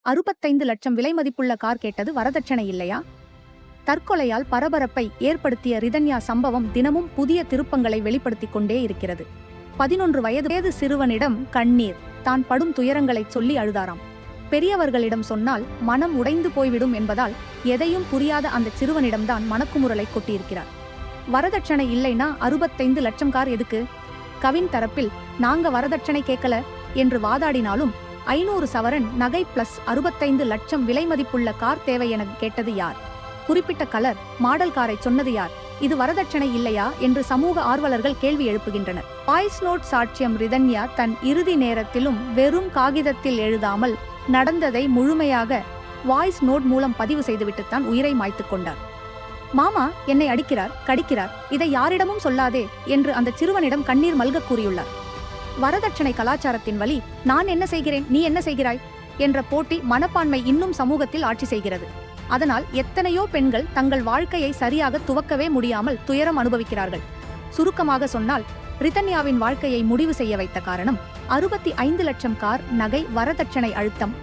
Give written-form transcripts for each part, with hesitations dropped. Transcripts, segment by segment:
65 லட்சம் விலை மதிப்புள்ள கார் கேட்டது வரதட்சணை இல்லையா? தற்கொலையால் பரபரப்பை ஏற்படுத்திய ரிதன்யா சம்பவம் தினமும் புதிய திருப்பங்களை வெளிப்படுத்திக் கொண்டே இருக்கிறது. 11 வயது சிறுவனிடம் கண்ணீர், தான் படும் துயரங்களைச் சொல்லி அழுதாராம். பெரியவர்களிடம் சொன்னால் மனம் உடைந்து போய்விடும் என்பதால் எதையும் புரியாத அந்த சிறுவனிடம்தான் மனக்குமுறலை கொட்டியிருக்கிறார். வரதட்சணை இல்லைனா 65 லட்சம் கார் எதுக்கு? கவின் தரப்பில் நாங்க வரதட்சணை கேட்கல என்று வாதாடினாலும் 500 சவரன் நகை பிளஸ் 65 லட்சம் விலை மதிப்புள்ள கார் தேவை என கேட்டது யார்? குறிப்பிட்ட கலர் மாடல் காரை சொன்னது யார்? இது வரதட்சணை இல்லையா என்று சமூக ஆர்வலர்கள் கேள்வி எழுப்புகின்றனர். வாய்ஸ் நோட் சாட்சியம் ரிதன்யா தன் இறுதி நேரத்திலும் வெறும் காகிதத்தில் எழுதாமல் நடந்ததை முழுமையாக வாய்ஸ் நோட் மூலம் பதிவு செய்துவிட்டுத்தான் உயிரை மாய்த்துக் கொண்டார். மாமா என்னை அடிக்கிறார், கடிக்கிறார், இதை யாரிடமும் சொல்லாதே என்று அந்த சிறுவனிடம் கண்ணீர் மல்க கூறியுள்ளார். வரதட்சணை கலாச்சாரத்தின் வழி நான் என்ன செய்கிறேன், நீ என்ன செய்கிறாய் என்ற போட்டி மனப்பான்மை இன்னும் சமூகத்தில் ஆட்சி செய்கிறது. அதனால் எத்தனையோ பெண்கள் தங்கள் வாழ்க்கையை சரியாக துவக்கவே முடியாமல் துயரம் அனுபவிக்கிறார்கள். சுருக்கமாக சொன்னால் ரிதன்யாவின் வாழ்க்கையை முடிவு செய்ய வைத்த காரணம் 65 லட்சம் கார் நகை வரதட்சணை அழுத்தம்.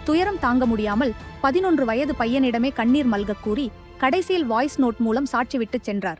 துயரம் தாங்க முடியாமல் 11 வயது பையனிடமே கண்ணீர் மல்க கூறி கடைசியில் வாய்ஸ் நோட் மூலம் சாட்சி விட்டு சென்றார்.